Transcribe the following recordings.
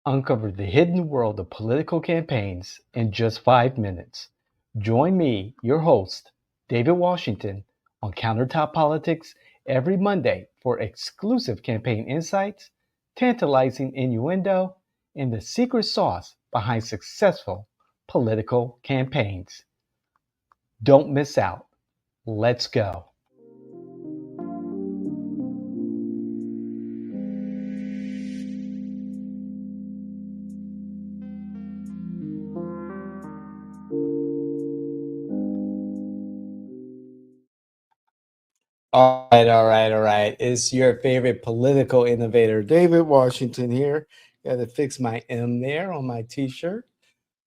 Uncover the hidden world of political campaigns in just 5 minutes. Join me, your host, David Washington, on CounterTop Politics every Monday for exclusive campaign insights, tantalizing innuendo, and the secret sauce behind successful political campaigns. Don't miss out. Let's go. All right. It's your favorite political innovator, David Washington here. Got to fix my M there on my t-shirt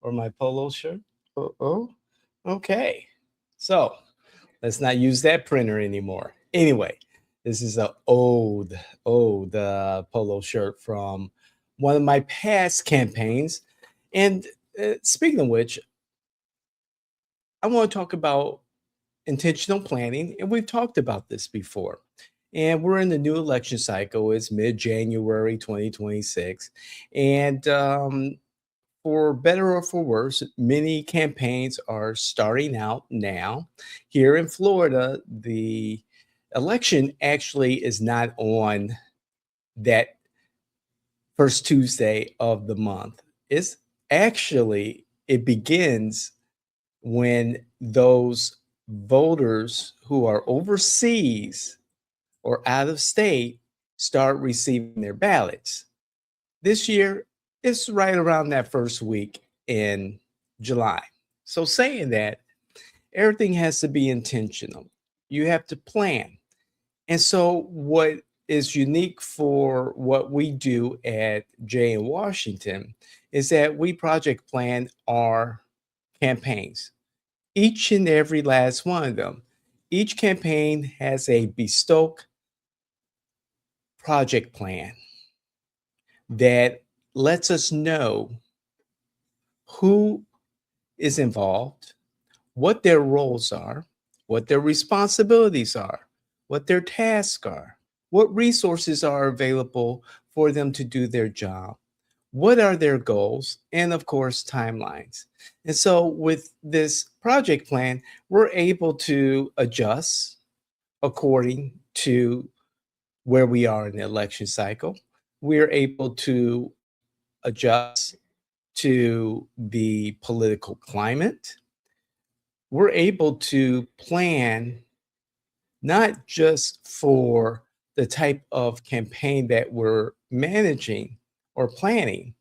or my polo shirt. Oh. Okay. So let's not use that printer anymore. Anyway, this is a old polo shirt from one of my past campaigns. And speaking of which, I want to talk about intentional planning, and we've talked about this before. And we're in the new election cycle. It's mid-January 2026, and for better or for worse, many campaigns are starting out now. Here in Florida, the election actually is not on that first Tuesday of the month. It's actually, it begins when those voters who are overseas or out of state start receiving their ballots. This year, it's right around that first week in July. So, saying that, everything has to be intentional. You have to plan. And so, what is unique for what we do at Jay in Washington is that we project plan our campaigns, each and every last one of them. Each campaign has a bespoke project plan that lets us know who is involved, what their roles are, what their responsibilities are, what their tasks are, what resources are available for them to do their job, what are their goals, and of course, timelines. And so, with this project plan, we're able to adjust according to where we are in the election cycle. We're able to adjust to the political climate. We're able to plan not just for the type of campaign that we're managing or planning.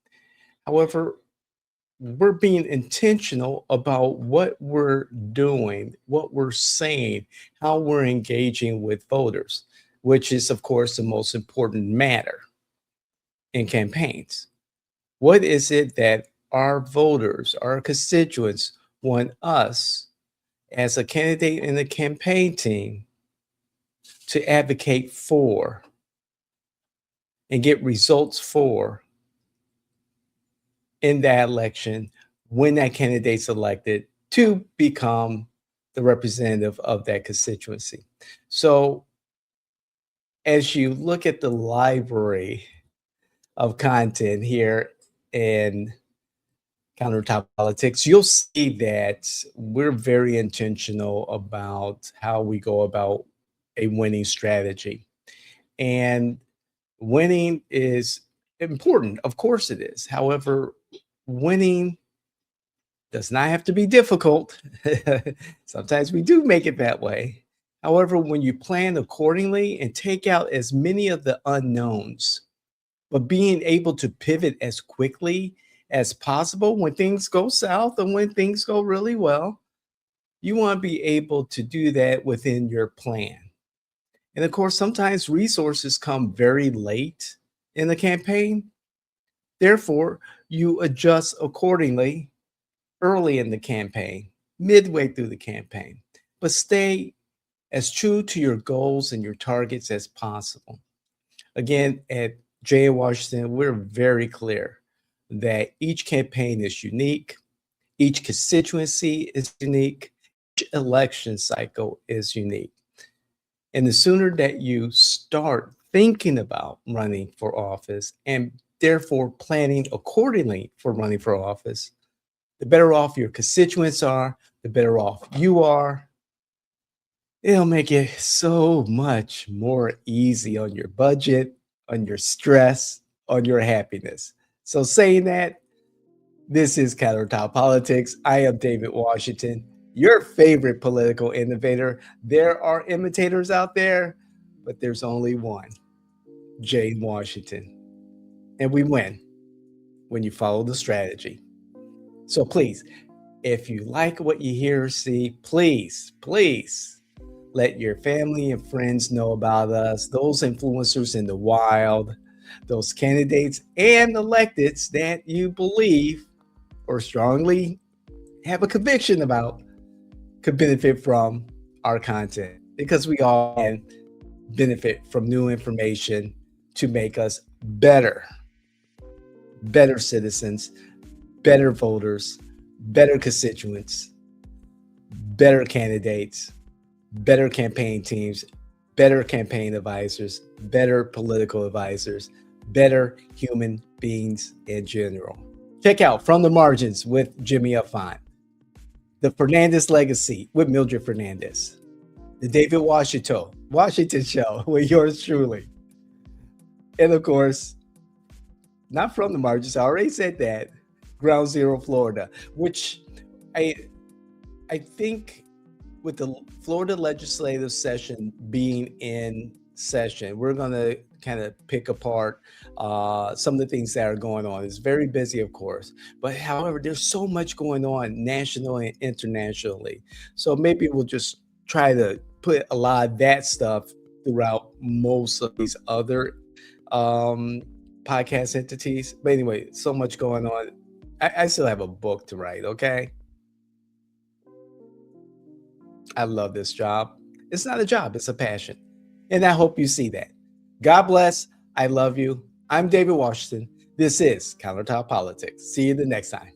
However, we're being intentional about what we're doing, what we're saying, how we're engaging with voters, which is, of course, the most important matter in campaigns. What is it that our voters, our constituents want us as a candidate in the campaign team to advocate for and get results for in that election when that candidate's elected to become the representative of that constituency? So, as you look at the library of content here in CounterTop Politics, you'll see that we're very intentional about how we go about a winning strategy. And winning is important. Of course it is. However, winning does not have to be difficult. Sometimes we do make it that way. However, when you plan accordingly and take out as many of the unknowns, but being able to pivot as quickly as possible when things go south and when things go really well, you want to be able to do that within your plan. And of course, sometimes resources come very late in the campaign. Therefore, you adjust accordingly early in the campaign, midway through the campaign, but stay as true to your goals and your targets as possible. Again, at J. Washington, we're very clear that each campaign is unique, each constituency is unique, each election cycle is unique. And the sooner that you start thinking about running for office and therefore planning accordingly for running for office, the better off your constituents are, the better off you are. It'll make it so much more easy on your budget, on your stress, on your happiness. So, saying that, this is CounterTop Politics. I am David Washington, your favorite political innovator. There are imitators out there, but there's only one, Jane Washington. And we win when you follow the strategy. So please, if you like what you hear or see, please let your family and friends know about us, those influencers in the wild, those candidates and electeds that you believe or strongly have a conviction about could benefit from our content, because we all can benefit from new information to make us better citizens, better voters, better constituents, better candidates, better campaign teams, better campaign advisors, better political advisors, better human beings in general. Check out From the Margins with Jimmy Afan, The Fernandez Legacy with Mildred Fernandez, The David Washington Show with yours truly. And of course, not From the Margins, I already said that, Ground Zero Florida, which I think with the Florida legislative session being in session, we're going to kind of pick apart some of the things that are going on. It's very busy, of course, but however, there's so much going on nationally and internationally. So maybe we'll just try to put a lot of that stuff throughout most of these other podcast entities. But anyway, so much going on. I still have a book to write, okay? I love this job. It's not a job, it's a passion. And I hope you see that. God bless. I love you. I'm David Washington. This is CounterTop Politics. See you the next time.